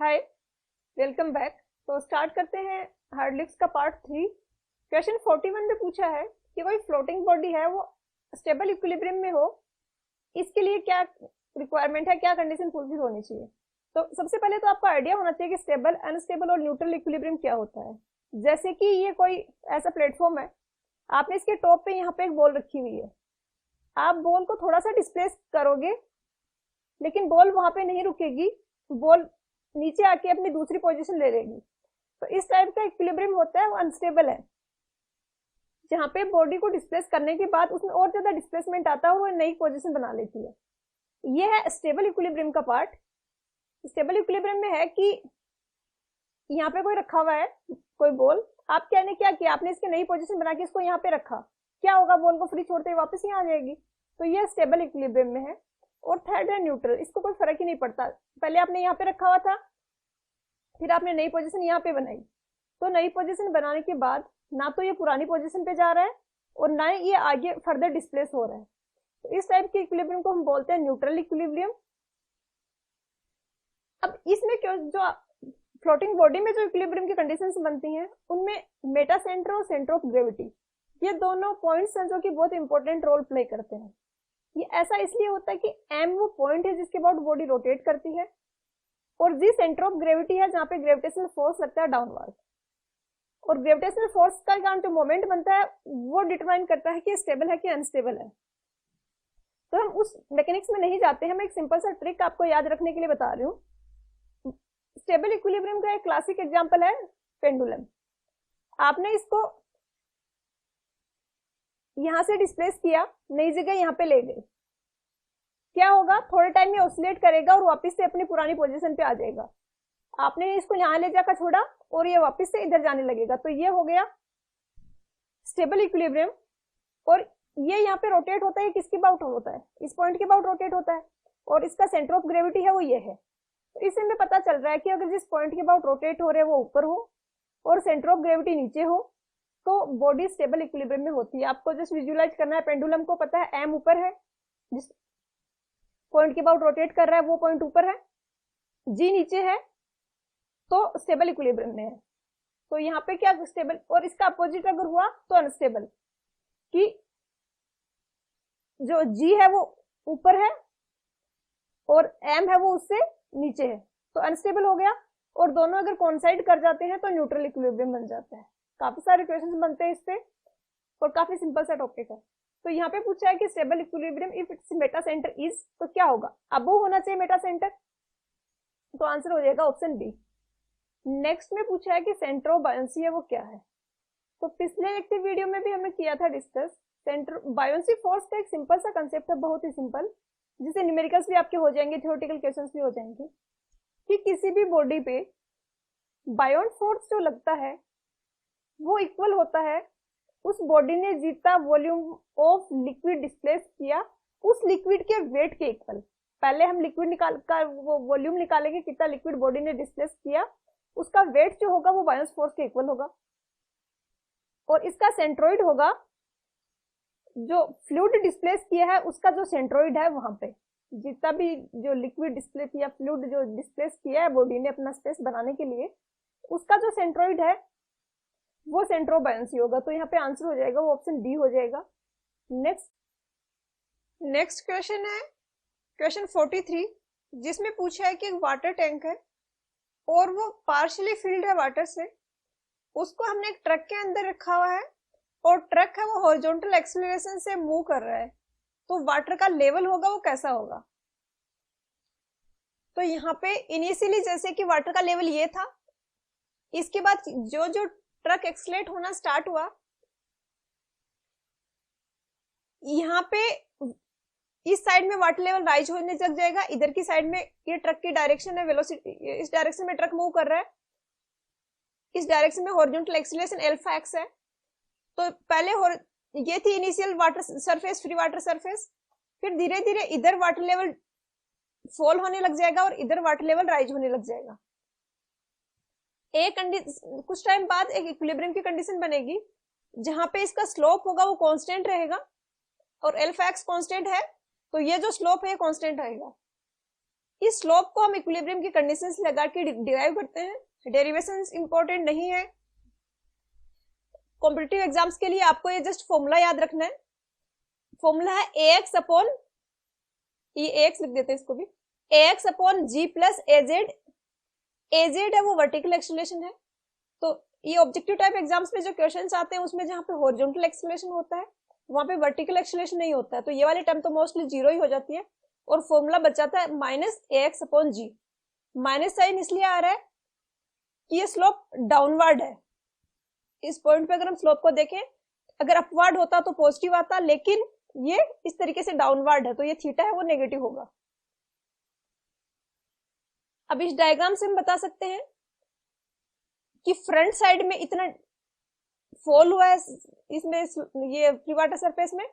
हाय, welcome back. तो start करते हैं हार्डलिक्स का पार्ट 3। क्वेश्चन 41 में पूछा है कि कोई फ्लोटिंग बॉडी है वो स्टेबल इक्विलिब्रियम में हो, इसके लिए क्या रिक्वायरमेंट है, क्या कंडीशन फुलफिल होनी चाहिए। तो सबसे पहले तो आपको आइडिया होना चाहिए कि स्टेबल, अनस्टेबल और न्यूट्रल इक्विलिब्रियम क्या होता है। जैसे कि ये कोई ऐसा प्लेटफॉर्म है, आपने इसके टॉप पे यहाँ पे एक बॉल रखी हुई है, आप बॉल को थोड़ा सा डिस्प्लेस करोगे लेकिन बॉल वहां पे नहीं रुकेगी, बॉल नीचे आके अपनी दूसरी पोजीशन ले लेगी। तो इस टाइप का इक्विलिब्रियम होता है, वो अनस्टेबल है, जहां पे बॉडी को डिस्प्लेस करने के बाद उसमें और ज्यादा डिस्प्लेसमेंट आता है और वो नई पोजीशन बना लेती है। ये है स्टेबल इक्विलिब्रियम का पार्ट। स्टेबल इक्विलिब्रियम में है कि यहाँ पे कोई रखा हुआ है कोई बॉल, आप क्या ने क्या किया, आपने इसकी नई पोजीशन बना के इसको यहाँ पे रखा, क्या होगा, बॉल को फ्री छोड़ते ही वापस यहाँ आ जाएगी। तो ये स्टेबल इक्विलिब्रियम में है। और थर्ड है न्यूट्रल, इसको कोई फर्क ही नहीं पड़ता, पहले आपने यहाँ पे रखा हुआ था, फिर आपने नई पोजीशन यहाँ पे बनाई, तो नई पोजीशन बनाने के बाद ना तो ये पुरानी पोजीशन पे जा रहा है और ना ही ये आगे फर्दर डिस्प्लेस हो रहा है। तो इस टाइप के इक्विलिब्रियम को हम बोलते हैं न्यूट्रल इक्विलिब्रियम। अब इसमें क्यों जो फ्लोटिंग बॉडी में जो इक्विलिब्रियम की कंडीशंस बनती हैं उनमें मेटा सेंटर और सेंटर ऑफ ग्रेविटी, ये दोनों पॉइंट्स हैं जो कि बहुत इंपॉर्टेंट रोल प्ले करते हैं। ये ऐसा इसलिए होता है कि एम वो पॉइंट है जिसके अबाउट बॉडी रोटेट करती है, और जी सेंटर ऑफ ग्रेविटी है जहां पे ग्रेविटेशनल फोर्स लगता है डाउनवर्ड। और ग्रेविटेशनल फोर्स का कारण जो मोमेंट बनता है वो डिटरमाइन करता है कि स्टेबल है कि अनस्टेबल है। तो हम उस मैकेनिक्स में नहीं जाते हैं, मैं एक सिंपल सा ट्रिक आपको याद रखने के लिए बता रही हूँ। स्टेबल इक्विलिब्रियम का एक क्लासिक एग्जांपल है पेंडुलम। आपने इसको यहां से डिस्प्लेस किया, नई जगह यहां पे ले गए, क्या होगा, थोड़े टाइम में ऑसिलेट करेगा और वापस से अपनी पुरानी पोजीशन पे आ जाएगा। आपने इसको यहां ले जाकर छोड़ा और ये वापस से इधर जाने लगेगा, तो ये हो गया स्टेबल इक्विलिब्रियम। और ये यहाँ पे रोटेट होता है, किसके अबाउट होता है, इस पॉइंट के अबाउट रोटेट होता है, और इसका सेंटर ऑफ ग्रेविटी है वो ये है। तो इससे हमें पता चल रहा है कि अगर जिस पॉइंट के अबाउट रोटेट हो रहे हैं वो ऊपर हो और सेंटर ऑफ ग्रेविटी नीचे हो तो बॉडी स्टेबल इक्विलिब्रियम में होती है। आपको जस्ट विजुअलाइज करना है, पेंडुलम को पता है एम ऊपर है, जिस पॉइंट के अबाउट रोटेट कर रहा है वो पॉइंट ऊपर है, जी नीचे है, तो स्टेबल इक्विलिब्रियम में है। तो यहाँ पे क्या स्टेबल, और इसका अपोजिट अगर हुआ तो अनस्टेबल, कि जो जी है वो ऊपर है और एम है वो उससे नीचे है, तो अनस्टेबल हो गया। और दोनों अगर कोइंसाइड कर जाते हैं तो न्यूट्रल इक्विलिब्रियम बन जाता है। काफी सारे क्वेश्चन बनते हैं इससे और काफी सिंपल सा टॉपिक है। तो यहाँ पे पूछा है कि stable equilibrium if it's Meta centre is, तो क्या होगा, अबो होना चाहिए मेटा सेंटर, तो आंसर हो जाएगा ऑप्शन बी। नेक्स्ट में पूछा है कि सेंटर ऑफ बायोंसी है वो क्या है। तो पिछले लेक्चर वीडियो में भी हमने किया था डिस्कस। सेंटर बायोंसी फोर्स का एक सिंपल सा कंसेप्ट है, बहुत ही सिंपल, जिसे न्यूमेरिकल्स भी आपके हो जाएंगे, थ्योरेटिकल क्वेश्चंस भी हो जाएंगे, कि किसी भी बॉडी पे बायोन फोर्स जो लगता है वो इक्वल होता है उस बॉडी ने जितना वॉल्यूम ऑफ लिक्विड डिस्प्लेस किया उस लिक्विड के वेट के इक्वल। पहले हम लिक्विड निकाल कर वो वॉल्यूम निकालेंगे, कितना लिक्विड बॉडी ने डिस्प्लेस किया, उसका वेट जो होगा वो बायोन फोर्स के इक्वल होगा। और इसका सेंट्रोइड होगा, जो फ्लूइड डिस्प्लेस किया है उसका जो सेंट्रोइड है वहां पे जितना भी जो लिक्विड डिस्प्लेस या फ्लूइड जो डिस्प्लेस किया है बॉडी ने अपना स्पेस बनाने के लिए, उसका जो सेंट्रोइड है वो सेंटर ऑफ बायोंसी होगा। तो यहाँ पे आंसर हो जाएगा वो ऑप्शन डी हो जाएगा। नेक्स्ट क्वेश्चन है क्वेश्चन 43, जिसमें पूछा है कि एक वाटर टैंक है और वो पार्शियली फिल्ड है वाटर से, उसको हमने एक ट्रक के अंदर रखा हुआ है और ट्रक है वो हॉरिजॉन्टल एक्सेलरेशन से मूव कर रहा है, तो वाटर का लेवल होगा वो कैसा होगा। तो यहाँ पे इनिशियली जैसे कि वाटर का लेवल ये था, इसके बाद जो जो ट्रक एक्सलेट होना स्टार्ट हुआ, यहाँ पे इस साइड में वाटर लेवल राइज होने लग जाएगा, इधर की साइड में ये ट्रक की डायरेक्शन है, वेलोसिटी इस डायरेक्शन में ट्रक मूव कर रहा है, इस डायरेक्शन में हॉरिजॉन्टल एक्सेलरेशन अल्फा एक्स है। तो पहले ये थी initial water surface, free water surface, फिर धीरे धीरे इधर वाटर लेवल फॉल होने लग जाएगा और इधर वाटर लेवल राइज होने लग जाएगा। कुछ टाइम बाद एक इक्विलिब्रियम की कंडीशन बनेगी जहां पे इसका स्लोप होगा वो कांस्टेंट रहेगा और अल्फा एक्स कांस्टेंट है, तो ये जो स्लोप है कांस्टेंट रहेगा। इस स्लोप को हम इक्विलिब्रियम की कंडीशन से लगा के डिराइव करते हैं, डेरिवेशंस इंपॉर्टेंट नहीं है। कॉम्पिटिटिव एग्जाम्स के लिए आपको ये जस्ट फॉर्मूला याद रखना है, फॉर्मूला है ax अपॉन, ये ax लिख देते हैं इसको भी, ax upon g plus az। az है वो वर्टिकल एक्सेलरेशन है, तो ये ऑब्जेक्टिव टाइप एग्जाम्स में जो क्वेश्चंस आते हैं उसमें जहाँ पे हॉरिजॉन्टल एक्सेलरेशन होता है वहां पे वर्टिकल एक्सेलरेशन नहीं होता है, तो ये वाली टर्म तो मोस्टली जीरो ही हो जाती है और फॉर्मूला बच जाता है minus ax upon g। Minus sign इसलिए आ रहा है कि ये स्लोप डाउनवर्ड है। इस पॉइंट पे अगर हम स्लोप को देखें, अगर अपवर्ड होता तो पॉजिटिव आता, लेकिन ये इस तरीके से डाउनवर्ड है, तो ये थीटा है वो नेगेटिव होगा। अब इस डायग्राम से हम बता सकते हैं कि फ्रंट साइड में इतना फॉल हुआ है इसमें, ये फ्री वाटर सरफेस में,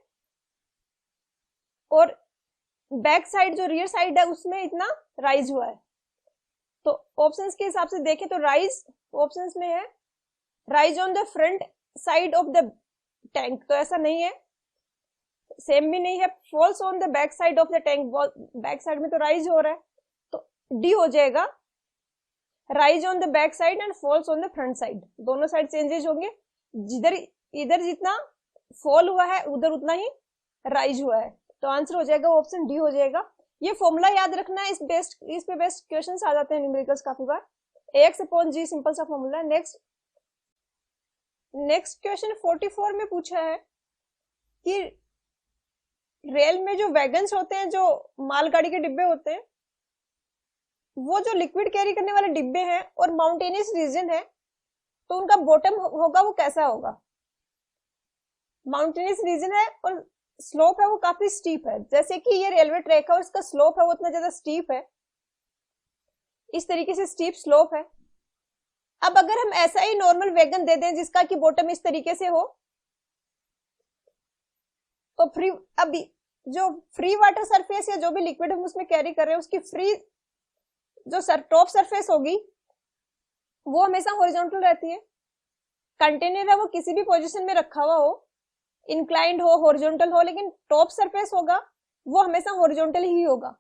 और बैक साइड जो रियर साइड है उसमें इतना राइज हुआ है। तो ऑप्शंस के हिसाब से देखें तो राइज ऑप्शंस में है rise on the front side of the tank, तो ऐसा नहीं है, सेम भी नहीं है। Falls on the back side of the tank, back side में तो राइज हो रहा है, तो डी हो जाएगा rise on the back side and falls on the front side, दोनों साइड चेंजेस होंगे, जिधर इधर जितना फॉल हुआ है उधर उतना ही राइज हुआ है, तो आंसर हो जाएगा ऑप्शन डी हो जाएगा। ये फॉर्मूला याद रखना है, इस पे बेस्ट क्वेश्चंस आ जाते हैं न्यूमेरिकल्स काफी बार। ax अपॉन g सिंपल सा फॉर्मूला है। नेक्स्ट क्वेश्चन 44 में पूछा है कि रेल में जो वैगन्स होते हैं, जो मालगाड़ी के डिब्बे होते हैं, वो जो लिक्विड कैरी करने वाले डिब्बे हैं और माउंटेनियस रीजन है, तो उनका बॉटम होगा वो कैसा होगा। माउंटेनियस रीजन है और स्लोप है वो काफी स्टीप है, जैसे कि ये रेलवे ट्रैक है और इसका स्लोप है वो उतना ज्यादा स्टीप है, इस तरीके से स्टीप स्लोप है। अब अगर हम ऐसा ही नॉर्मल वैगन दे दें जिसका कि बॉटम इस तरीके से हो, तो अभी जो फ्री वाटर सरफेस या जो भी लिक्विड हम उसमें कैरी कर रहे हैं उसकी फ्री जो टॉप सरफेस होगी वो हमेशा हॉरिजॉन्टल रहती है। कंटेनर है वो किसी भी पोजीशन में रखा हुआ हो, इंक्लाइंड हो, हॉरिजॉन्टल हो, लेकिन टॉप सरफेस होगा वो हमेशा हॉरिजॉन्टल ही होगा।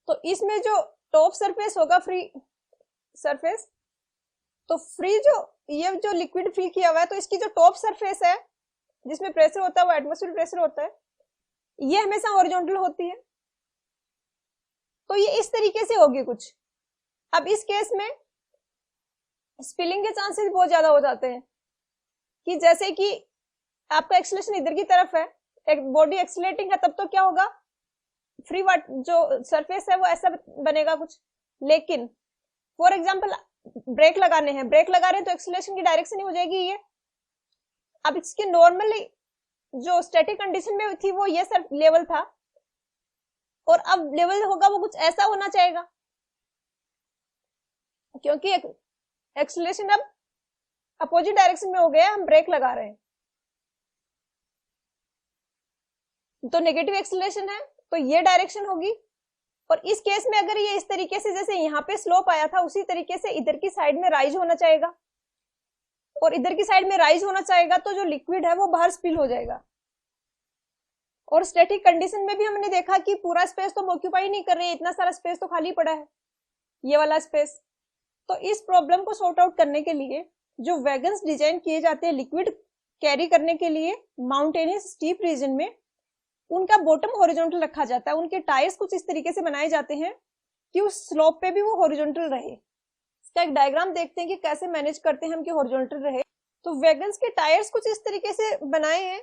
तो इसमें जो टॉप सरफेस होगा फ्री सरफेस, तो फ्री जो ये जो लिक्विड फ्री किया हुआ है, तो इसकी जो टॉप सरफेस है जिसमें प्रेशर होता है वो एटमॉस्फेरिक प्रेशर होता है, ये हमेशा हॉरिजॉन्टल होती है, तो ये इस तरीके से होगी कुछ। अब इस केस में स्पिलिंग के चांसेस बहुत ज्यादा हो जाते हैं, कि जैसे कि आपका एक्सेलरेशन इधर की तरफ है, एक बॉडी एक्सेलरेटिंग है, तब तो क्या होगा, फ्री जो सरफेस है वो ऐसा बनेगा कुछ। लेकिन फॉर एग्जांपल ब्रेक लगाने हैं, ब्रेक लगा रहे हैं तो एक्सेलरेशन की डायरेक्शन ही हो जाएगी ये। अब इसके नॉर्मली जो स्टैटिक कंडीशन में थी वो ये सर लेवल था, और अब लेवल होगा वो कुछ ऐसा होना चाहिए, क्योंकि एक्सेलरेशन अब अपोजिट डायरेक्शन में हो गया, हम ब्रेक लगा रहे हैं, तो नेगेटिव एक्सेलरेशन है तो ये डायरेक्शन होगी। और इस केस में अगर ये इस तरीके से जैसे यहाँ पे स्लोप आया था उसी तरीके से इधर की साइड में राइज होना चाहिएगा, और इधर की साइड में राइज होना चाहिएगा, तो जो लिक्विड है वो बाहर स्पिल हो जाएगा। और स्टैटिक कंडीशन में भी हमने देखा कि पूरा स्पेस तो ऑक्यूपाई नहीं कर रहे, इतना सारा स्पेस तो खाली पड़ा है, ये वाला स्पेस। तो इस प्रॉब्लम को सॉर्ट आउट करने के लिए जो वैगन्स डिजाइन किए जाते हैं लिक्विड कैरी करने के लिए माउंटेनियस स्टीप रीजन में, उनका बॉटम हॉरिजॉन्टल रखा जाता है। उनके टायर्स कुछ इस तरीके से बनाए जाते हैं कि उस स्लोप पे भी वो हॉरिजॉन्टल रहे। इसका एक डायग्राम देखते हैं कि कैसे मैनेज करते हैं हम कि हॉरिजॉन्टल रहे। तो वैगन्स के टायर्स कुछ इस तरीके से बनाए हैं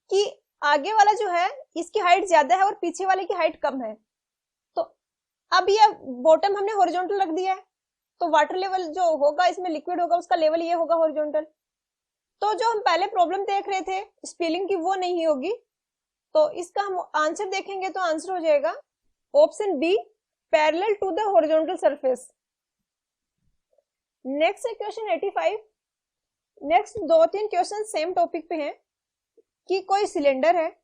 कि आगे वाला जो है इसकी हाइट ज्यादा है और पीछे वाले की हाइट कम है। तो अब ये बॉटम हमने हॉरिजॉन्टल रख दिया है, तो वाटर लेवल जो होगा इसमें लिक्विड होगा उसका लेवल ये होगा हॉरिजॉन्टल। तो जो हम पहले प्रॉब्लम देख रहे थे स्पिलिंग की वो नहीं होगी, तो इसका हम आंसर देखेंगे तो आंसर हो जाएगा option B, parallel to the horizontal surface. Next है question 85। Next 2-3 question same topic पे हैं कि कोई सिलेंडर है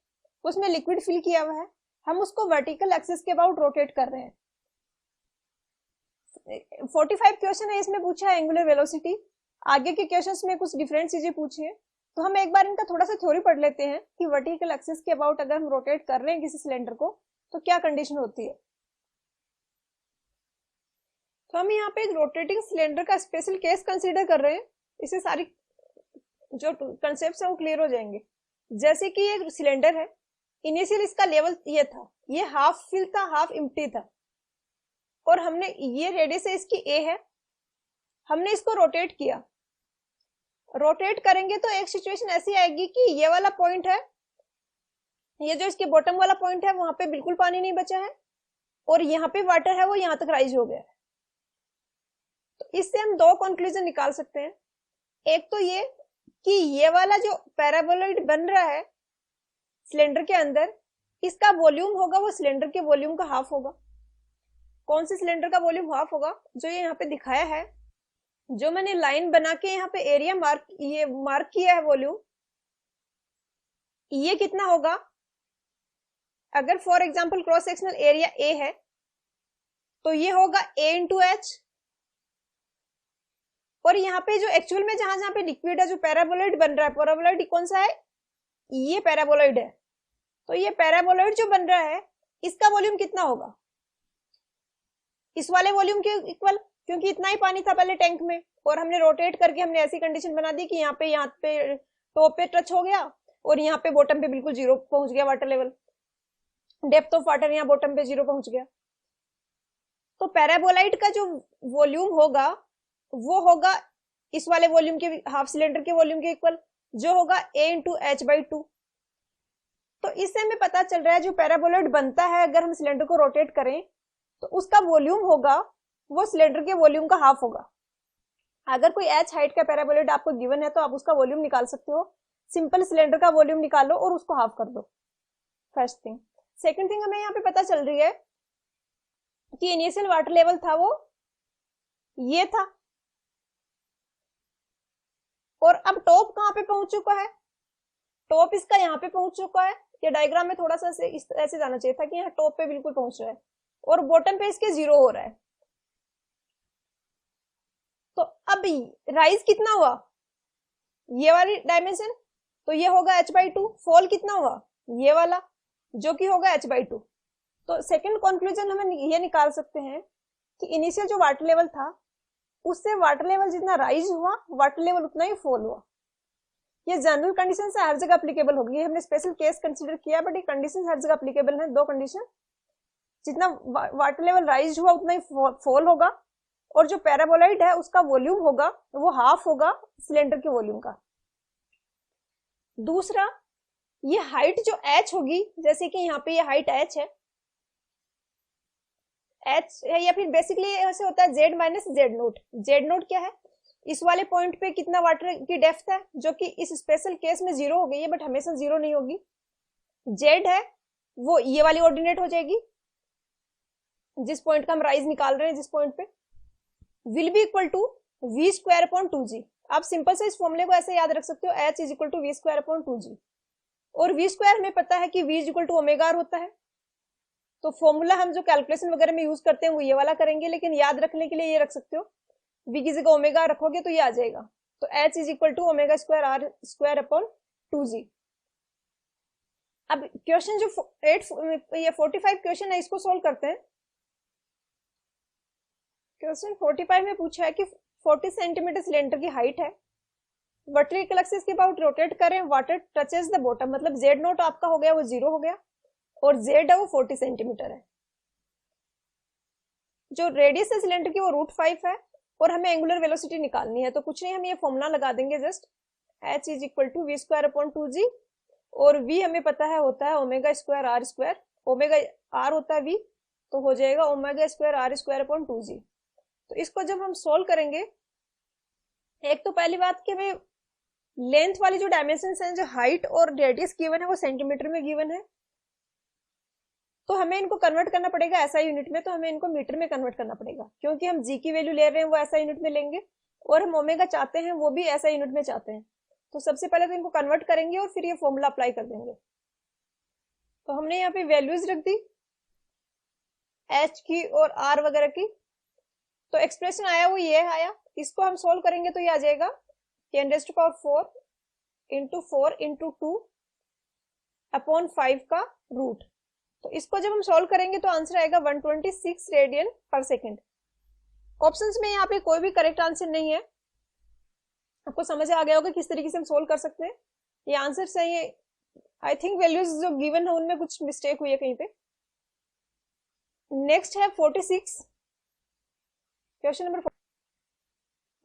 उसमें लिक्विड फिल किया हुआ है, हम उसको वर्टिकल एक्सिस के अबाउट रोटेट कर रहे हैं। 45 क्वेश्चन है, इसमें पूछा है एंगुलर वेलोसिटी। आगे के क्वेश्चंस में कुछ डिफरेंट चीजें पूछी है, तो हम एक बार इनका थोड़ा सा थ्योरी पढ़ लेते हैं कि वर्टिकल एक्सिस के अबाउट अगर हम रोटेट कर रहे हैं किसी सिलेंडर को तो क्या कंडीशन होती है। तो हम यहाँ पे एक रोटेटिंग सिलेंडर का स्पेशल केस कंसीडर कर रहे हैं, इससे सारी जो कंसेप्ट है वो क्लियर हो जाएंगे। जैसे कि ये सिलेंडर है, इनिशियल इसका लेवल ये था, ये हाफ फिल था हाफ एम्प्टी था, और हमने ये रेडियस है इसकी ए है, हमने इसको रोटेट किया। रोटेट करेंगे तो एक सिचुएशन ऐसी आएगी कि ये वाला पॉइंट है, ये जो इसके बॉटम वाला पॉइंट है वहां पे बिल्कुल पानी नहीं बचा है, और यहाँ पे वाटर है वो यहाँ तक राइज हो गया है। तो इससे हम दो कंक्लूजन निकाल सकते हैं। एक तो ये कि ये वाला जो पैराबोलॉइड बन रहा है सिलेंडर के अंदर, इसका वॉल्यूम होगा वो सिलेंडर के वॉल्यूम का हाफ होगा। कौन से सिलेंडर का वॉल्यूम हाफ होगा? जो ये यहाँ पे दिखाया है, जो मैंने लाइन बना के यहाँ पे एरिया मार्क किया है वॉल्यूम, ये कितना होगा? अगर for example cross sectional area A है तो ये होगा ए इंटू एच, और यहाँ पे जो एक्चुअल में जहां पे लिक्विड है, जो पैराबोलॉइड बन रहा है, पैराबोलॉइड कौन सा है? ये पैराबोलॉइड है। तो ये पैराबोलॉइड जो बन रहा है इसका वॉल्यूम कितना होगा? इस वाले वॉल्यूम के इक्वल, क्योंकि इतना ही पानी था पहले टैंक में, और हमने रोटेट करके हमने ऐसी कंडीशन बना दी कि यहाँ पे टॉप पे टच हो गया और यहाँ पे बॉटम पे बिल्कुल जीरो पहुंच गया water level, depth of water यहाँ बॉटम पे जीरो पहुंच गया। तो पैराबोलाइड का जो वॉल्यूम होगा वो होगा इस वाले वॉल्यूम के हाफ सिलेंडर के वॉल्यूम के इक्वल, जो होगा a into H by two. तो इससे हमें पता चल रहा है जो पैराबोलाइड बनता है अगर हम सिलेंडर को रोटेट करें तो उसका वॉल्यूम होगा वो सिलेंडर के वॉल्यूम का हाफ होगा। अगर कोई h हाइट का पैराबोलाइड आपको गिवन है तो आप उसका वॉल्यूम निकाल सकते हो। सिंपल सिलेंडर का वॉल्यूम निकालो और उसको हाफ कर दो, फर्स्ट थिंग। सेकंड थिंग हमें यहाँ पे पता चल रही है कि इनिशियल वाटर लेवल था वो ये था, और अब टॉप कहाँ पे पहुंच चुका है? टॉप इसका यहाँ पे पहुंच चुका है। ये डायग्राम में थोड़ा सा ऐसे जाना चाहिए था कि यहाँ टॉप पे बिल्कुल पहुंच रहा है और बॉटम पे इसके जीरो हो रहा है। तो अब राइज कितना हुआ? ये वाली डायमेंशन, तो ये होगा h बाई टू। फॉल कितना हुआ? ये वाला, जो कि होगा h बाई टू। तो सेकेंड कंक्लूजन हम ये निकाल सकते हैं कि इनिशियल जो वाटर लेवल था उससे वाटर लेवल जितना राइज हुआ वाटर लेवल उतना ही फॉल हुआ। ये जनरल कंडीशन से हर जगह अप्लीकेबल होगी, हमने स्पेशल केस कंसीडर किया बट ये कंडीशन हर जगह अप्लीकेबल है। दो कंडीशन, जितना वाटर लेवल राइज हुआ उतना ही फॉल होगा, और जो पैराबोलाइड है उसका वॉल्यूम होगा वो हाफ होगा सिलेंडर के वॉल्यूम का। दूसरा, ये हाइट जो h होगी, जैसे कि यहाँ पे ये हाइट h है, h है या फिर बेसिकली ऐसे होता है z minus Z note. Z note क्या है? इस वाले पॉइंट पे कितना वाटर की डेप्थ है, जो कि इस स्पेशल केस में जीरो हो गई है बट हमेशा जीरो नहीं होगी। जेड है वो ये वाली ऑर्डिनेट हो जाएगी, जिस पॉइंट का हम राइज निकाल रहे हैं, जिस पॉइंट पे will be equal to V square upon two G. आप सिंपल से इस फॉर्मूले को ऐसे याद रख सकते हो, h is equal to V square upon two G, और वी स्क्वायर हमें पता है कि v is equal to omega R होता है। तो फॉर्मूला हम जो कैलकुलेशन वगैरह में यूज करते हैं वो ये वाला करेंगे, लेकिन याद रखने के लिए ये रख सकते हो, v की जगह ओमेगा रखोगे तो ये आ जाएगा। तो h is equal to omega square R square upon two G. अब क्वेश्चन जो 45 क्वेश्चन है इसको सोल्व करते हैं। क्वेश्चन 45 में पूछा है कि 40 सेंटीमीटर सिलेंडर की हाइट है, वर्टिकल एक्सिस के अबाउट रोटेट करें, वाटर टचेस द बॉटम, मतलब जेड नोट आपका हो गया वो जीरो हो गया, और जेड है वो 40 सेंटीमीटर है। जो रेडियस है सिलेंडर की वो √5 है, और हमें एंगुलर वेलोसिटी निकालनी है। तो कुछ नहीं, हम ये फॉर्मूला लगा देंगे just, h is equal to V square upon two G, और v हमें पता है होता है omega square R square, omega R होता है v, तो हो जाएगा omega square R square upon two G. तो इसको जब हम सोल्व करेंगे, एक तो पहली बात कि हमें लेंथ वाली जो डायमेंशन है, जो हाइट और रेडियस गिवन है वो सेंटीमीटर में गिवन है, तो हमें इनको कन्वर्ट करना पड़ेगा ऐसा यूनिट में, तो हमें इनको मीटर में कन्वर्ट करना पड़ेगा, क्योंकि हम जी की वैल्यू ले रहे हैं वो ऐसा यूनिट में लेंगे, और हम ओमेगा चाहते हैं वो भी ऐसा यूनिट में चाहते हैं। तो सबसे पहले तो इनको कन्वर्ट करेंगे और फिर ये फॉर्मूला अप्लाई कर देंगे। तो हमने यहाँ पे वैल्यूज रख दी एच की और आर वगैरह की, तो एक्सप्रेशन आया वो ये आया। इसको हम सोल्व करेंगे तो ये आ जाएगा 10⁴ इंटू 4 इंटू 2 अपॉन 5 का रूट। तो इसको जब हम सॉल्व करेंगे तो आंसर आएगा 126 रेडियन पर सेकेंड। ऑप्शंस में यहाँ पे कोई भी करेक्ट आंसर नहीं है। आपको समझ आ गया होगा किस तरीके से हम सोल्व कर सकते हैं। ये आंसर सही है। आई थिंक वैल्यूज जो गिवन है उनमें कुछ मिस्टेक हुई है कहीं पे। नेक्स्ट है 46 क्वेश्चन नंबर 4।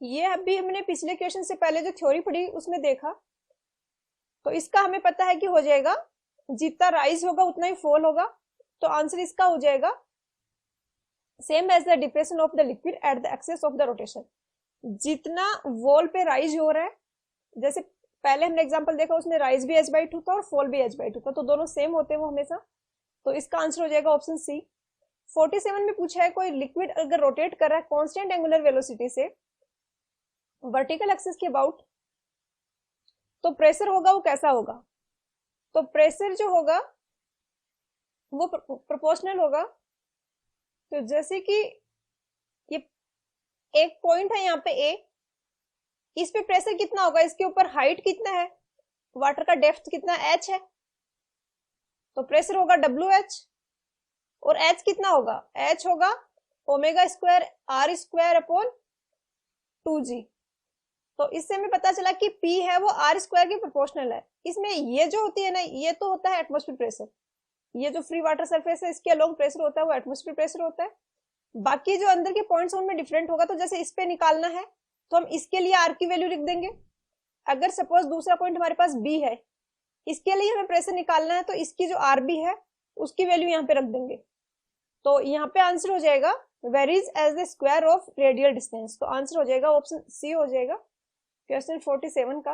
ये अभी हमने पिछले क्वेश्चन से पहले जो थ्योरी पढ़ी उसमें देखा, तो इसका हमें पता है कि हो जाएगा जितना राइज होगा उतना ही फॉल होगा। तो आंसर इसका हो जाएगा same as the depression of the liquid at the axis of the rotation. जितना वॉल पे राइज हो रहा है, जैसे पहले हमने एग्जांपल देखा उसमें राइज भी h/2 था और फॉल भी h/2 था, तो दोनों सेम होते हैं वो हमेशा। तो इसका आंसर हो जाएगा ऑप्शन सी। 47 में पूछा है कोई लिक्विड अगर रोटेट कर रहा है कांस्टेंट एंगुलर वेलोसिटी से वर्टिकल एक्सिस के अबाउट, तो प्रेशर होगा वो कैसा होगा? तो प्रेशर जो होगा वो प्रोपोर्शनल होगा। तो जैसे कि ये एक पॉइंट है यहाँ पे ए, इस पे प्रेशर कितना होगा, इसके ऊपर हाइट कितना है, वाटर का डेप्थ कितना h है, तो प्रेशर होगा WH। और h कितना होगा, h होगा omega square r square upon 2g। तो इससे हमें पता चला कि P है वो r स्क्वायर के प्रोपोर्शनल है। इसमें ये जो होती है ना, ये तो होता है एटमॉस्फेयर प्रेशर, ये जो फ्री वाटर सरफेस है इसके अलोंग प्रेशर होता है वो एटमॉस्फेयर प्रेशर होता है। बाकी जो अंदर के पॉइंट्स उनमें डिफरेंट होगा। तो जैसे इस पे निकालना है तो हम इसके लिए r की वैल्यू लिख देंगे। अगर सपोज दूसरा पॉइंट हमारे पास B है, इसके लिए हमें प्रेशर निकालना है, तो इसकी जो RB है उसकी वैल्यू यहाँ पे रख देंगे। तो यहाँ पे आंसर हो जाएगा varies as the square of radial distance. तो आंसर हो जाएगा ऑप्शन सी हो जाएगा क्वेश्चन 47 का।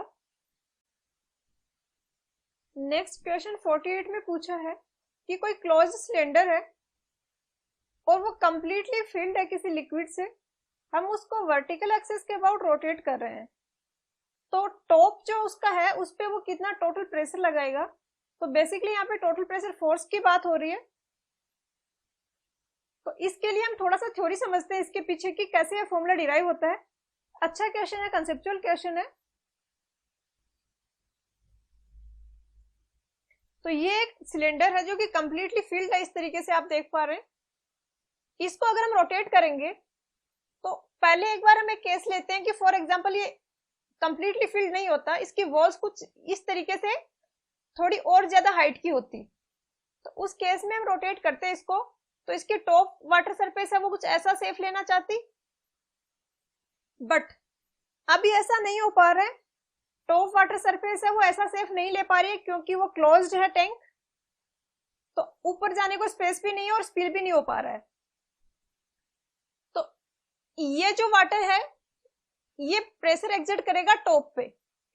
नेक्स्ट क्वेश्चन 48 में पूछा है कि कोई क्लोज सिलेंडर है और वो कंप्लीटली फिल्ड है किसी लिक्विड से, हम उसको वर्टिकल एक्सिस के अबाउट रोटेट कर रहे हैं। तो टॉप जो उसका है उस पे वो कितना टोटल प्रेशर लगाएगा? तो बेसिकली यहाँ पे टोटल प्रेशर फोर्स की बात हो रही है। तो इसके लिए हम थोड़ा सा थ्योरी समझते हैं इसके पीछे की कैसे यह फॉर्मूला डिराइव होता है। अच्छा क्वेश्चन है, कंसेप्चुअल क्वेश्चन है। तो ये एक सिलेंडर है जो कि कंप्लीटली फिल्ड है, इस तरीके से आप देख पा रहे हैं। इसको अगर हम रोटेट करेंगे तो पहले एक बार हम एक केस लेते हैं कि फॉर एग्जांपल ये कंप्लीटली फिल्ड नहीं होता, इसकी वॉल्स कुछ इस तरीके से थोड़ी और ज्यादा हाइट की होती। तो उस केस में हम रोटेट करते हैं इसको, तो इसकी टॉप वाटर सरफेस है वो कुछ ऐसा शेप लेना चाहती, बट अभी ऐसा नहीं हो पा रहा है। टॉप वाटर सरफेस है वो ऐसा शेप नहीं ले पा रही है क्योंकि वो क्लोज्ड है टैंक, तो ऊपर जाने को स्पेस भी नहीं है और स्पिल भी नहीं हो पा रहा है। तो ये जो वाटर है ये प्रेशर एक्सर्ट करेगा टॉप पे,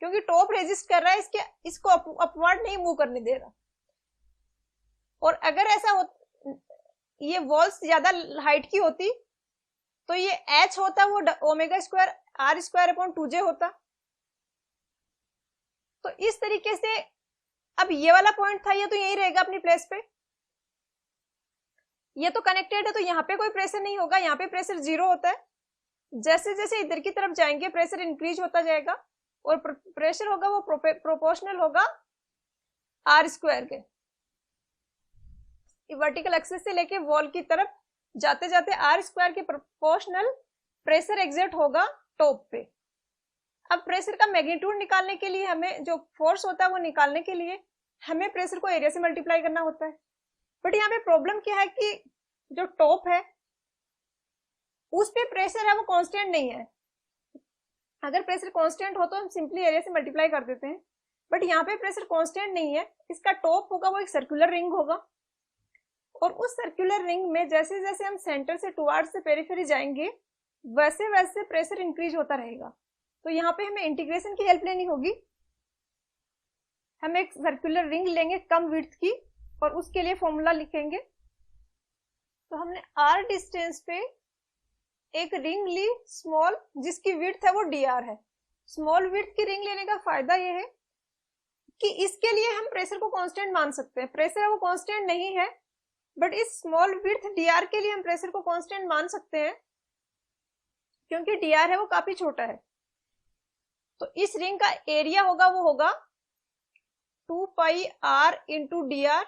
क्योंकि टॉप रेजिस्ट कर रहा है इसको अपवर्ड नहीं मूव करने दे रहा। और अगर ऐसा हो, ये वॉल्स ज्यादा हाइट की होती तो ये h होता वो omega square r square upon 2j होता। तो इस तरीके से अब ये वाला पॉइंट था, ये तो यही रहेगा अपनी प्लेस पे, ये तो कनेक्टेड है, तो यहाँ पे कोई प्रेशर नहीं होगा, यहाँ पे प्रेशर 0 होता है। जैसे जैसे इधर की तरफ जाएंगे प्रेशर इंक्रीज होता जाएगा और प्रेशर होगा वो प्रोपोर्शनल होगा r स्क्वायर के। वर्टिकल एक्सिस से लेके वॉल की तरफ जाते जाते r स्क्वायर के प्रोपोर्शनल प्रेशर एक्सर्ट होगा टॉप पे। अब प्रेशर का मैग्नीट्यूड निकालने के लिए हमें जो फोर्स होता है वो निकालने के लिए हमें प्रेशर को एरिया से मल्टीप्लाई करना होता है। बट यहाँ पे प्रॉब्लम क्या है कि जो टॉप है उस पे प्रेशर है वो कांस्टेंट नहीं है। अगर प्रेशर कांस्टेंट हो तो हम सिंपली एरिया से मल्टीप्लाई कर देते हैं, बट यहाँ पे प्रेशर कांस्टेंट नहीं है। इसका टॉप होगा वो एक सर्कुलर रिंग होगा, और उस सर्कुलर रिंग में जैसे जैसे हम सेंटर से टुवार्ड्स से पेरिफेरी जाएंगे वैसे वैसे प्रेशर इंक्रीज होता रहेगा। तो यहाँ पे हमें इंटीग्रेशन की हेल्प लेनी होगी। हम एक सर्कुलर रिंग लेंगे कम विड्थ की और उसके लिए फॉर्मूला लिखेंगे। तो हमने r डिस्टेंस पे एक रिंग ली स्मॉल, जिसकी विड्थ है वो dr है। स्मॉल विड्थ की रिंग लेने का फायदा ये है कि इसके लिए हम प्रेशर को कांस्टेंट मान सकते हैं। प्रेशर है वो कांस्टेंट नहीं है, बट इस स्मॉल विड्थ dr के लिए हम प्रेशर को कांस्टेंट मान सकते हैं क्योंकि dr है वो काफी छोटा है। तो इस रिंग का एरिया होगा वो होगा 2 पाई r इंटू dr।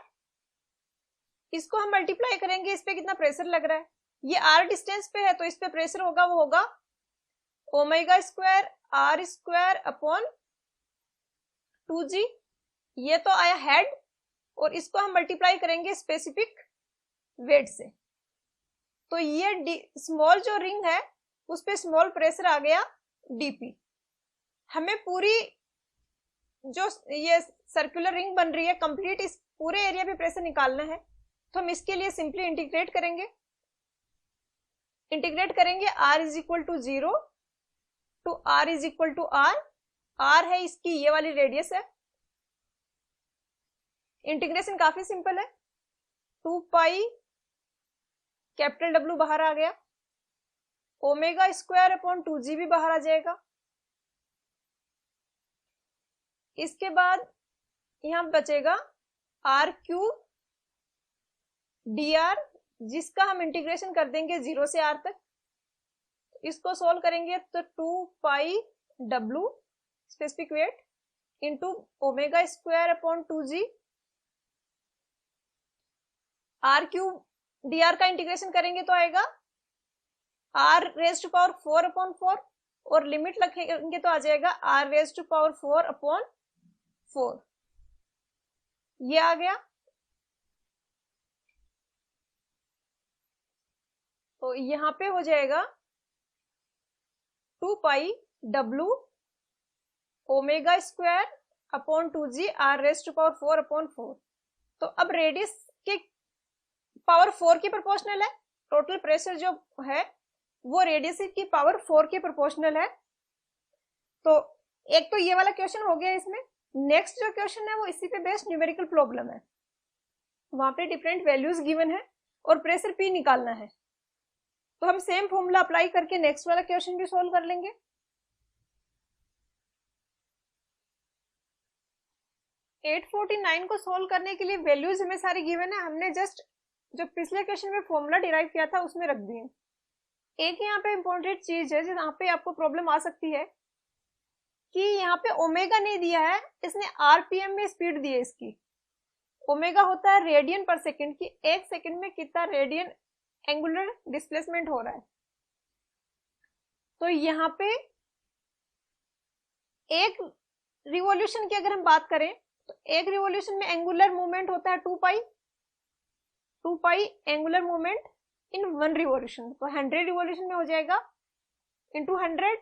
इसको हम मल्टीप्लाई करेंगे, इस पे कितना प्रेशर लग रहा है, ये r डिस्टेंस पे है तो इस पे प्रेशर होगा वो होगा omega square r square upon 2g। ये तो आया हेड और इसको हम मल्टीप्लाई करेंगे स्पेसिफिक वेट से। तो ये स्मॉल जो रिंग है उस पे स्मॉल प्रेशर आ गया dp। हमें पूरी जो ये सर्कुलर रिंग बन रही है कंप्लीट इस पूरे एरिया पे प्रेशर निकालना है, तो हम इसके लिए सिंपली इंटीग्रेट करेंगे r is equal to 0 to r is equal to r है इसकी ये वाली रेडियस है। इंटीग्रेशन काफी सिंपल है, 2 पाई कैपिटल W बाहर आ गया, ओमेगा स्क्वायर अपॉन 2g भी बाहर आ जाएगा। इसके बाद यहां बचेगा r क्यूब dr, जिसका हम इंटीग्रेशन कर देंगे 0 से r तक। इसको सोल्व करेंगे तो 2 pi W specific weight into omega square upon 2g, r cube dr का इंटीग्रेशन करेंगे तो आएगा r raise to power 4 upon 4 और लिमिट रखेंगे तो आ जाएगा r raise to power 4 upon 4। ये आ गया। तो यहां पे हो जाएगा 2 pi W omega square upon 2g r raise to power 4 upon 4। तो अब रेडियस के पावर 4 की प्रोपोर्शनल है, टोटल प्रेशर जो है वो रेडियस की पावर 4 के प्रोपोर्शनल है। तो एक तो ये वाला क्वेश्चन हो गया। इसमें नेक्स्ट जो क्वेश्चन है वो इसी पे बेस्ड न्यूमेरिकल प्रॉब्लम है, वहां पे डिफरेंट वैल्यूज गिवन है और प्रेशर P निकालना है। तो हम सेम फॉर्मूला अप्लाई करके नेक्स्ट वाला क्वेश्चन भी सोल्व कर लेंगे। एट 49 को सोल्व करने के लिए वैल्यूज हमें सारी गिवन है, हमने जस्ट जो पिछले क्वेश्चन में फॉर्मूला डिराइव किया था उसमें रख दिए। एक यहाँ पे इंपॉर्टेंट चीज है जहां पे आपको प्रॉब्लम आ सकती है कि यहाँ पे ओमेगा नहीं दिया है, इसने आरपीएम में स्पीड दी है इसकी। ओमेगा होता है रेडियन पर सेकंड की एक सेकंड में कितना रेडियन एंगुलर डिस्प्लेसमेंट हो रहा है। तो यहाँ पे एक रिवॉल्यूशन की अगर हम बात करें तो एक रिवॉल्यूशन में एंगुलर मूवमेंट होता है 2 पाई एंगुलर मूवमेंट इन 1 रिवॉल्यूशन। तो 100 रिवॉल्यूशन में हो जाएगा इंटू 100,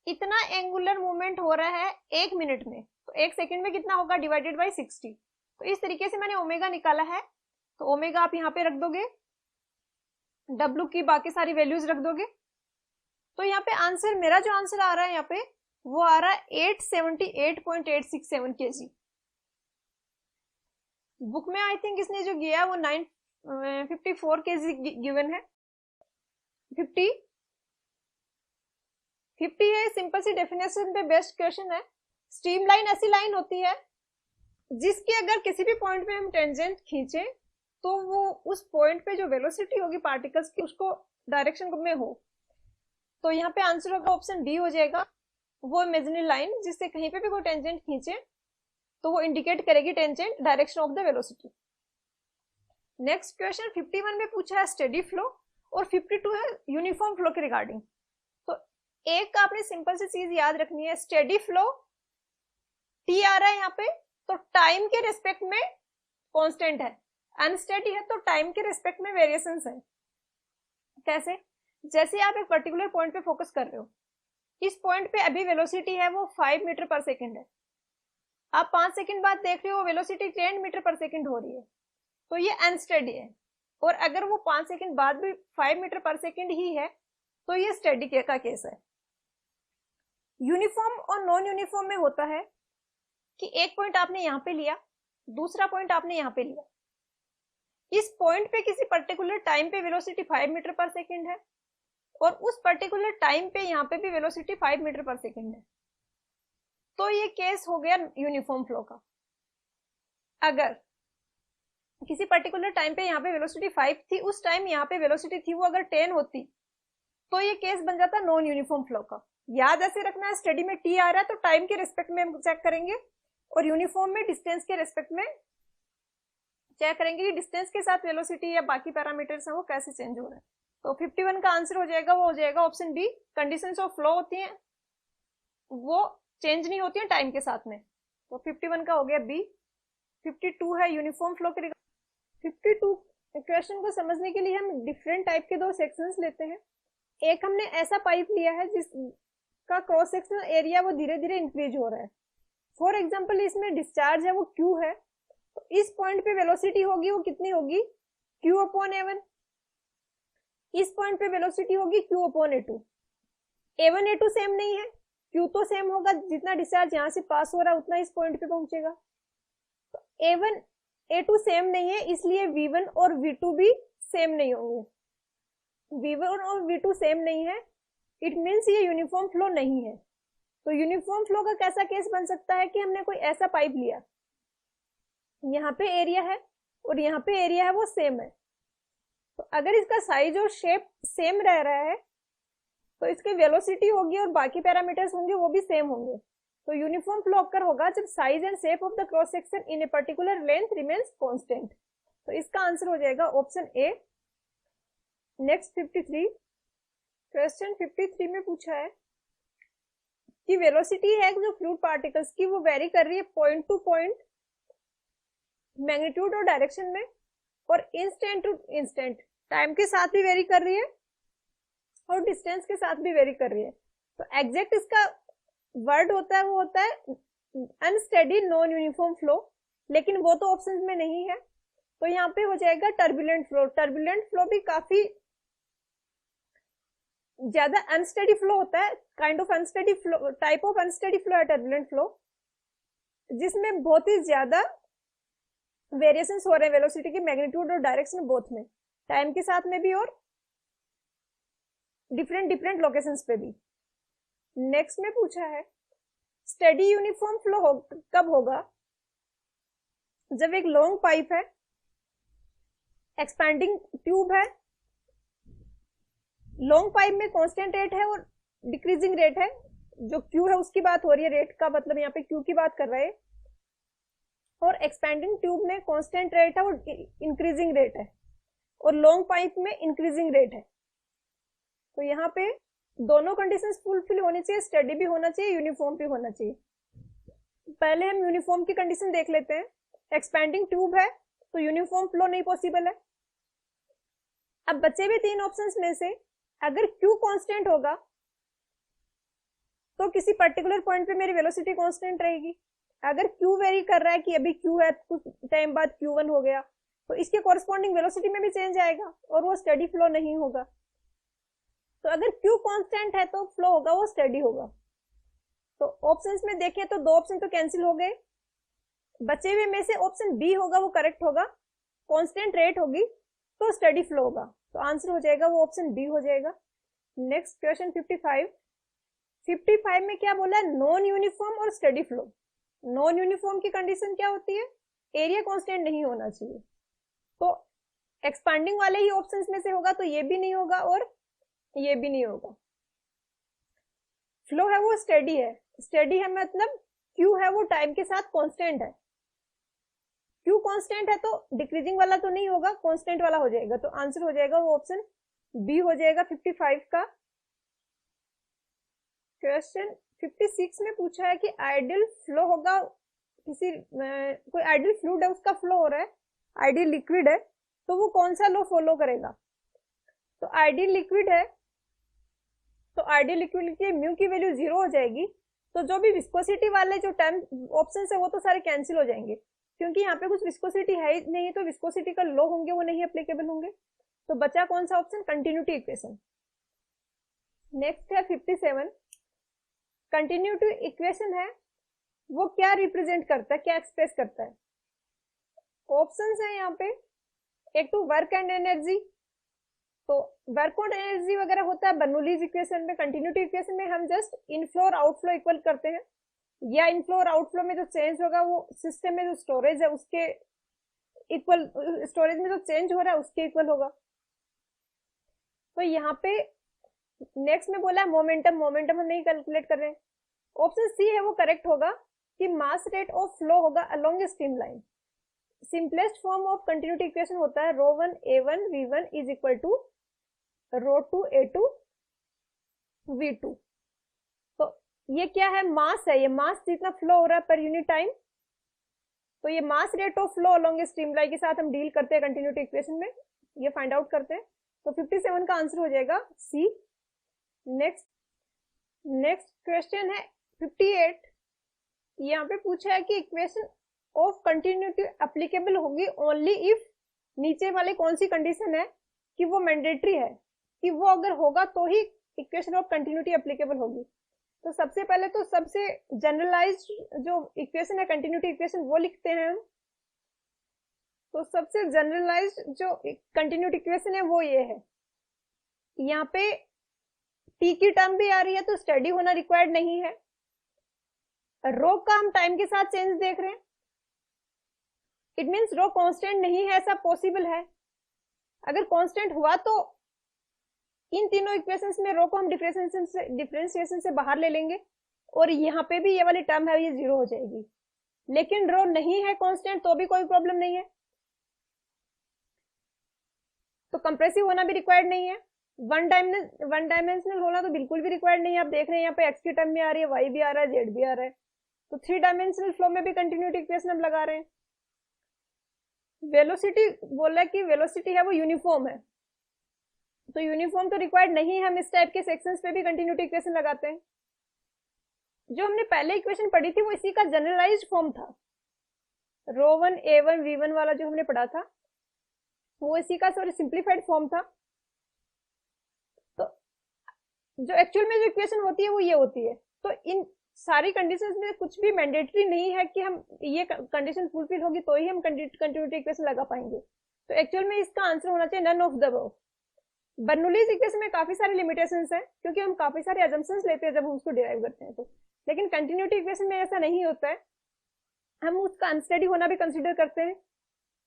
इतना एंगुलर मूवमेंट हो रहा है एक मिनट में। तो एक सेकंड में कितना होगा डिवाइडेड बाई 60। तो इस तरीके से मैंने ओमेगा निकाला है। तो ओमेगा आप यहाँ पे रख दोगे, डब्ल्यू की बाकी सारी वैल्यूज रख दोगे। तो यहाँ पे आंसर, मेरा जो आंसर आ रहा है यहाँ पे वो आ रहा है 878.867 kg। बुक में आई थिंक इसने जो किया वो 954 kg गिवन है। 50 है, सिंपल सी डेफिनेशन पे बेस्ट क्वेश्चन है। स्ट्रीम लाइन ऐसी लाइन होती है जिसके अगर किसी भी पॉइंट पे हम टेंजेंट खींचे तो वो उस पॉइंट पे जो वेलोसिटी होगी पार्टिकल्स की उसको डायरेक्शन में हो। तो यहाँ पे आंसर होगा ऑप्शन डी हो जाएगा, वो इमेजिनरी लाइन जिससे कहीं पे भी कोई टेंजेंट खींचे तो वो इंडिकेट करेगी tangent direction of the velocity. Next question 51 में पूछा है स्टेडी फ्लो और 52 है यूनिफॉर्म फ्लो के रिगार्डिंग। तो एक आपने सिंपल सी चीज याद रखनी है, स्टेडी फ्लो टी आ रहा है यहाँ पे तो टाइम के रिस्पेक्ट में कांस्टेंट है, अनस्टेडी है तो टाइम के रिस्पेक्ट में वेरिएशंस है। कैसे? जैसे आप एक पर्टिकुलर पॉइंट पे फोकस कर रहे हो, इस पॉइंट पे अभी वेलोसिटी है वो 5 मीटर पर सेकंड है, आप 5 सेकंड बाद देख रहे हो वेलोसिटी 10 मीटर पर सेकंड हो रही है, तो ये अनस्टेडी है। और अगर वो 5 सेकंड बाद भी 5 मीटर पर सेकंड ही है तो ये स्टेडी का केस है। यूनिफॉर्म और नॉन यूनिफॉर्म में होता है कि एक पॉइंट आपने यहाँ पे लिया, दूसरा पॉइंट आपने यहाँ पे लिया, इस पॉइंट पे किसी पर्टिकुलर टाइम पे वेलोसिटी 5 मीटर पर सेकंड है और उस पर्टिकुलर टाइम पे यहाँ पे भी वेलोसिटी 5 मीटर पर सेकंड है, तो ये केस हो गया यूनिफॉर्म फ्लो का। अगर किसी पर्टिकुलर टाइम पे यहाँ पे वेलोसिटी 5 थी, उस टाइम यहाँ पे वेलोसिटी थी वो अगर 10 होती तो ये केस बन जाता नॉन यूनिफॉर्म फ्लो का। याद ऐसे रखना है, स्टडी में टी आ रहा है तो टाइम के रिस्पेक्ट में हम चेक करेंगे और यूनिफॉर्म में डिस्टेंस के रिस्पेक्ट में चेक करेंगे कि डिस्टेंस के साथ वेलोसिटी या बाकी पैरामीटर्स हैं वो कैसे चेंज हो रहे हैं। तो 51 का आंसर हो जाएगा, वो हो जाएगा option B. Conditions of flow होती हैं वो चेंज नहीं होती है टाइम के साथ में, तो 51 का हो गया बी। 52 है यूनिफॉर्म फ्लो के रिगार्डिंग। 52 क्वेश्चन को समझने के लिए हम डिफरेंट टाइप के दो सेक्शंस लेते हैं। एक हमने ऐसा पाइप लिया है जिसका क्रॉस सेक्शनल एरिया वो धीरे धीरे इंक्रीज हो रहा है। फॉर एग्जांपल इसमें डिस्चार्ज है वो क्यू है, तो इस पॉइंट पे वेलोसिटी होगी वो कितनी होगी, क्यू अपॉन ए1। इस पॉइंट पे वेलोसिटी होगी Q upon A2. A1 A2 same नहीं है, क्यू तो सेम होगा, जितना डिस्चार्ज यहाँ से पास हो रहा है उतना इस पॉइंट पे पहुंचेगा। तो ए1 ए2 सेम नहीं है, इसलिए v1 और v2 भी सेम नहीं होंगे। v1 और v2 सेम नहीं है, इट मीन्स ये यूनिफॉर्म फ्लो नहीं है। तो यूनिफॉर्म फ्लो का कैसा केस बन सकता है कि हमने कोई ऐसा पाइप लिया, यहाँ पे एरिया है और यहाँ पे एरिया है वो सेम है, तो अगर इसका साइज और शेप सेम रह रहा है तो इसकी वेलोसिटी होगी और बाकी पैरामीटर्स होंगे वो भी सेम होंगे। तो यूनिफॉर्म फ्लो अकर होगा जब size and shape of the cross section in a particular length remains constant. तो इसका आंसर हो जाएगा ऑप्शन ए। नेक्स्ट 53 क्वेश्चन 53 में पूछा है कि वेलोसिटी है जो फ्लूइड पार्टिकल्स की वो वेरी कर रही है पॉइंट टू पॉइंट, मैग्नीट्यूड और डायरेक्शन में, और इंस्टेंट टू इंस्टेंट टाइम के साथ भी वेरी कर रही है और डिस्टेंस के साथ भी वेरी कर रही है। तो एग्जैक्ट इसका वर्ड होता है वो होता है अनस्टेडी नॉन यूनिफॉर्म फ्लो, लेकिन वो तो ऑप्शंस में नहीं है, तो यहाँ पे हो जाएगा टर्बुलेंट फ्लो। टर्बुलेंट फ्लो भी काफी ज्यादा अनस्टेडी फ्लो होता है, kind of unsteady flow, type of unsteady flow है टर्बुलेंट फ्लो, जिसमें बहुत ही ज्यादा वेरिएशंस हो रहे हैं वेलोसिटी की मैग्नीट्यूड और डायरेक्शन बोथ में, टाइम के साथ में भी और डिफरेंट डिफरेंट लोकेशंस पे भी। नेक्स्ट में पूछा है स्टेडी यूनिफॉर्म फ्लो कब होगा, जब एक लॉन्ग पाइप है, एक्सपैंडिंग ट्यूब है, लॉन्ग पाइप में कांस्टेंट रेट है और डिक्रीजिंग रेट है, जो क्यू है उसकी बात हो रही है, रेट का मतलब यहाँ पे क्यू की बात कर रहे हैं, और एक्सपैंडिंग ट्यूब में कांस्टेंट रेट है और इंक्रीजिंग रेट है, और लॉन्ग पाइप में इंक्रीजिंग रेट है। तो यहाँ पे दोनों कंडीशंस फुलफिल होनी चाहिए, स्टेडी भी होना चाहिए, यूनिफॉर्म भी होना चाहिए। पहले हम यूनिफॉर्म की कंडीशन देख लेते हैं। एक्सपैंडिंग ट्यूब है तो यूनिफॉर्म फ्लो नहीं पॉसिबल है। अब बचे भी तीन ऑप्शंस में से अगर Q कांस्टेंट होगा तो किसी पर्टिकुलर पॉइंट पे मेरी वेलोसिटी कांस्टेंट रहेगी। अगर Q वेरी कर रहा है कि अभी Q है, कुछ टाइम बाद Q1 हो गया, तो इसके कॉरेस्पॉन्डिंग वेलोसिटी में भी चेंज आएगा और वो स्टेडी फ्लो नहीं होगा। तो अगर Q कांस्टेंट है तो फ्लो होगा वो स्टेडी होगा। तो ऑप्शंस में देखें तो दो ऑप्शन तो कैंसिल हो गए, बचे हुए में से ऑप्शन बी होगा वो करेक्ट होगा, कांस्टेंट रेट होगी तो स्टेडी फ्लो होगा। तो आंसर हो जाएगा वो ऑप्शन बी हो जाएगा। नेक्स्ट क्वेश्चन 55 में क्या बोला है, नॉन यूनिफॉर्म और स्टेडी फ्लो। नॉन यूनिफॉर्म की कंडीशन क्या होती है, एरिया कांस्टेंट नहीं होना चाहिए, तो एक्सपांडिंग वाले ही ऑप्शंस में से होगा, तो ये भी नहीं होगा और ये भी नहीं होगा। फ्लो है वो स्टेडी है, स्टेडी है मतलब क्यू है वो टाइम के साथ कांस्टेंट है। क्यू कांस्टेंट है तो डिक्रीजिंग वाला तो नहीं होगा, कांस्टेंट वाला हो जाएगा। तो आंसर हो जाएगा वो ऑप्शन बी हो जाएगा 55 का। क्वेश्चन 56 में पूछा है कि आइडियल फ्लो होगा, किसी कोई आइडियल फ्लूइड है उसका फ्लो हो रहा है, आइडियल लिक्विड है, तो वो कौन सा लॉ फॉलो करेगा। तो आइडियल लिक्विड है तो आइडियल लिक्विड की म्यू की वैल्यू 0 हो जाएगी, तो जो भी विस्कोसिटी वाले जो टर्म ऑप्शन है वो तो सारे कैंसिल हो जाएंगे, क्योंकि यहाँ पे कुछ विस्कोसिटी है ही नहीं, तो विस्कोसिटी का लॉ होंगे वो नहीं एप्लीकेबल होंगे। तो बचा कौन सा ऑप्शन, कंटिन्यूटी इक्वेशन। नेक्स्ट है 57, कंटिन्यूटी इक्वेशन है वो क्या रिप्रेजेंट करता है, क्या एक्सप्रेस करता है। ऑप्शंस है यहाँ पे, एक तो वर्क एंड एनर्जी, तो वर्क और एनर्जी वगैरह होता है बर्नौलीज इक्वेशन में। कंटिन्यूटी इक्वेशन में हम जस्ट इनफ्लो और आउटफ्लो इक्वल करते हैं, या इनफ्लो और आउटफ्लो में जो चेंज होगा वो सिस्टम में जो स्टोरेज है उसके इक्वल, स्टोरेज में जो चेंज हो रहा है उसके इक्वल होगा। तो यहाँ पे नेक्स्ट में बोला है मोमेंटम, मोमेंटम हम नहीं कैलकुलेट कर रहे हैं। ऑप्शन सी है वो करेक्ट होगा कि मास रेट ऑफ फ्लो होगा along a stream line. Simplest form of continuity equation होता है ρ1 a1 v1 is equal to ρ2 a2 v2। तो ये क्या है, मास है, ये मास जितना फ्लो हो रहा है पर यूनिट टाइम, तो ये mass rate of flow along streamline के साथ हम डील करते हैं कंटिन्यूटी इक्वेशन में, ये फाइंड आउट करते हैं। तो 57 का आंसर हो जाएगा सी। नेक्स्ट क्वेश्चन है 58। यहाँ पे पूछा है कि इक्वेशन ऑफ कंटिन्यूटी एप्लीकेबल होगी ओनली इफ, नीचे वाली कौन सी कंडीशन है कि वो मैंडेटरी है, कि वो अगर होगा तो ही इक्वेशन ऑफ कंटिन्यूटी एप्लीकेबल होगी। तो सबसे पहले तो सबसे जनरलाइज्ड जो इक्वेशन है कंटिन्यूटी इक्वेशन वो लिखते हैं हम। तो सबसे जनरलाइज्ड जो कंटिन्यूटी इक्वेशन है वो ये है, यहाँ पे टी की टर्म भी आ रही है तो स्टडी होना रिक्वायर्ड नहीं है, रो का हम टाइम के साथ चेंज देख रहे हैं, इट मीन्स रो कांस्टेंट नहीं है, ऐसा पॉसिबल है। अगर कांस्टेंट हुआ तो इन तीनों इक्वेशंस में रो को हम डिफरेंशिएशन से बाहर ले लेंगे और यहाँ पे भी ये वाली टर्म है ये जीरो हो जाएगी। लेकिन रो नहीं है कांस्टेंट तो भी कोई प्रॉब्लम नहीं है, तो कंप्रेसिव होना भी रिक्वायर्ड नहीं है, वन डायमेंशनल होना तो बिल्कुल भी रिक्वायर्ड नहीं है। आप देख रहे हैं यहाँ पे एक्स की टर्म में आ रही है, वाई भी आ रहा है, जेड भी आ रहा है, तो 3 डायमेंशनल फ्लो में भी कंटिन्यूटी इक्वेशन हम लगा रहे हैं। वेलोसिटी बोला कि वेलोसिटी है वो यूनिफॉर्म है, तो यूनिफॉर्म तो रिक्वायर्ड नहीं है, हम इस टाइप के सेक्शंस पे भी कंटिन्यूटी इक्वेशन लगाते हैं। जो हमने पहले इक्वेशन पढ़ी थी वो इसी का जनरलाइज्ड फॉर्म था, ρ1 a1 v1 वाला जो हमने पढ़ा था वो इसी का सॉरी सिंप्लीफाइड फॉर्म था। तो जो एक्चुअल में जो इक्वेशन होती है वो ये होती है। तो इन सारी कंडीशंस में कुछ भी मैंडेटरी नहीं है कि हम ये कंडीशन फुलफिल होगी तो ही हम कंटिन्यूटी इक्वेशन लगा पाएंगे। तो एक्चुअल में इसका आंसर होना चाहिए none of the above. Bernoulli's equation में काफी सारे लिमिटेशंस हैं क्योंकि हम काफी सारे अजम्पशंस लेते हैं जब हम उसको डिराइव करते हैं, तो लेकिन कंटिन्यूटी इक्वेशन में ऐसा नहीं होता है। हम उसका अनस्टेडी होना भी कंसिडर करते हैं,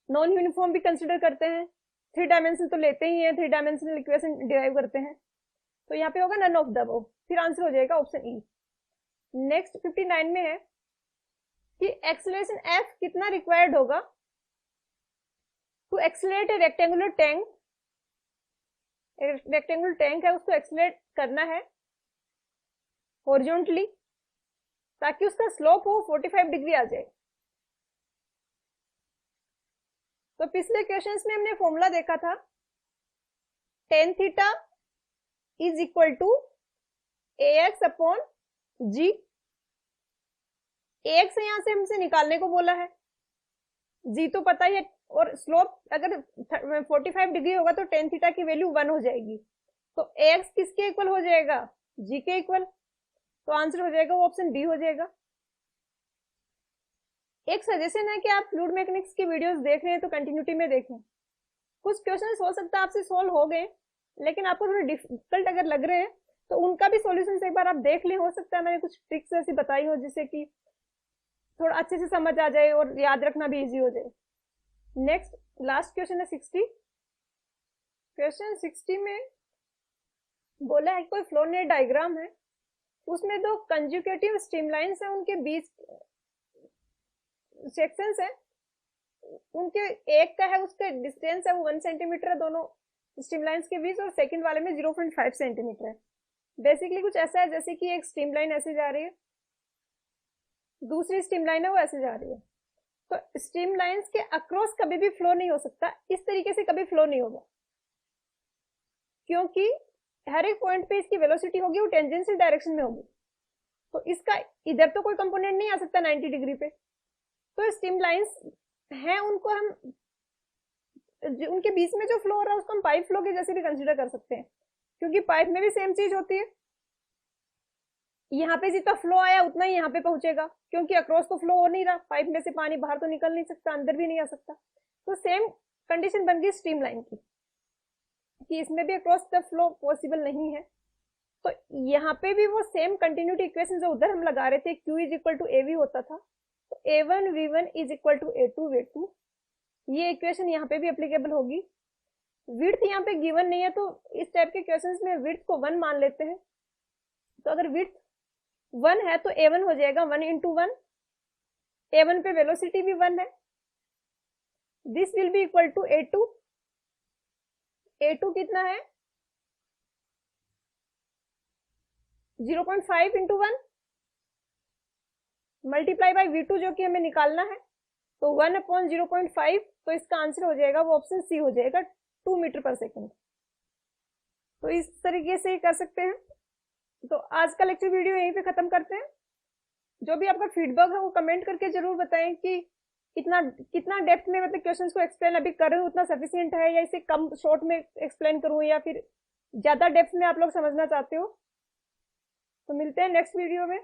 नॉन यूनिफॉर्म भी कंसिडर करते हैं, 3 डायमेंशन तो लेते ही हैं, 3 डायमेंशनल इक्वेशन डिराइव करते हैं। तो यहाँ पे होगा नन ऑफ द अबव, फिर आंसर हो जाएगा ऑप्शन ई। नेक्स्ट 59 में है कि एक्सेलरेशन एफ कितना रिक्वायर्ड होगा to accelerate a rectangular tank. Rectangular tank है उसको एक्सेलरेट करना है हॉरिजॉन्टली ताकि उसका स्लोप हो 45 डिग्री आ जाए। तो पिछले क्वेश्चंस में हमने फॉर्मूला देखा था tan थीटा is equal to ax upon g. ax यहां से हमसे निकालने को बोला है, जी तो पता ही है, और स्लोप अगर 45 डिग्री होगा तो tan थीटा की वैल्यू 1 हो जाएगी। तो ax किसके इक्वल हो जाएगा, जी के इक्वल। तो आंसर हो जाएगा वो ऑप्शन बी हो जाएगा। एक सजेशन है कि आप फ्लूइड मैकेनिक्स की वीडियोस देख रहे हैं तो कंटिन्यूटी में देखें। कुछ क्वेश्चंस हो सकता है आपसे सॉल्व हो गए लेकिन आपको थोड़े डिफिकल्ट अगर लग रहे हैं तो उनका भी सॉल्यूशन एक बार आप देख लें। हो सकता है मैंने कुछ ट्रिक्स ऐसी बताई हो जिससे कि थोड़ा अच्छे से समझ आ जाए और याद रखना भी इजी हो जाए। नेक्स्ट लास्ट क्वेश्चन है 60। क्वेश्चन 60 में बोला है कोई फ्लो नेट डायग्राम है, उसमें 2 कंजुगेटिव स्ट्रीमलाइंस है, उनके बीच सेक्शंस है, उनके एक का है उसका डिस्टेंस है वो 1 सेंटीमीटर है दोनों स्ट्रीमलाइंस के बीच, और सेकंड वाले में 0.5 सेंटीमीटर है। बेसिकली कुछ ऐसा है जैसे कि एक स्ट्रीमलाइन ऐसे जा रही है, दूसरी स्ट्रीमलाइन है वो ऐसे जा रही है। तो स्ट्रीमलाइंस के अक्रॉस कभी भी फ्लो नहीं हो सकता, इस तरीके से कभी फ्लो नहीं होगा क्योंकि हर एक पॉइंट पे इसकी वेलोसिटी होगी वो टेंजेंशियल डायरेक्शन में होगी। तो इसका इधर तो कोई कंपोनेंट नहीं आ सकता 90 डिग्री पे। तो स्ट्रीमलाइंस हैं उनको हम उनके बीच में जो फ्लो हो रहा है उसको हम पाइप फ्लो के जैसे भी कंसीडर कर सकते हैं क्योंकि पाइप में भी सेम चीज होती है। यहाँ पे जितना फ्लो आया उतना ही यहाँ पे पहुंचेगा क्योंकि अक्रॉस तो फ्लो हो नहीं रहा, पाइप में से पानी बाहर तो निकल नहीं सकता, अंदर भी नहीं आ सकता। तो सेम कंडीशन बन गई स्ट्रीमलाइन की कि इसमें भी अक्रॉस द फ्लो पॉसिबल नहीं है। तो यहाँ पे भी वो सेम कंटिन्यूटी इक्वेशन जो उधर हम लगा रहे थे Q is equal to AV होता था, तो A1 V1 is equal to A2 V2, ये इक्वेशन यहाँ पे भी एप्लीकेबल होगी। विड्थ यहाँ पे गिवन नहीं है तो इस टाइप के क्वेश्चंस में विड्थ को 1 मान लेते हैं। तो अगर विड्थ 1 है तो A1 हो जाएगा 1 into 1, A1 पे वेलोसिटी भी 1 है this will be equal to A2। A2 कितना है 0.5 इंटू 1 मल्टीप्लाई बाई V2 जो कि हमें निकालना है, तो 1/0.5, तो इसका आंसर हो जाएगा वो ऑप्शन सी हो जाएगा 2 मीटर पर सेकेंड। तो इस तरीके से ही कर सकते हैं। तो आज का लेक्चर वीडियो यहीं पे खत्म करते हैं। जो भी आपका फीडबैक है वो कमेंट करके जरूर बताएं कि कितना डेप्थ में मतलब क्वेश्चंस को एक्सप्लेन अभी कर रहे हो उतना सफिशिएंट है, या इसे कम शॉर्ट में एक्सप्लेन करूं, या फिर ज्यादा डेप्थ में आप लोग समझना चाहते हो। तो मिलते हैं नेक्स्ट वीडियो में।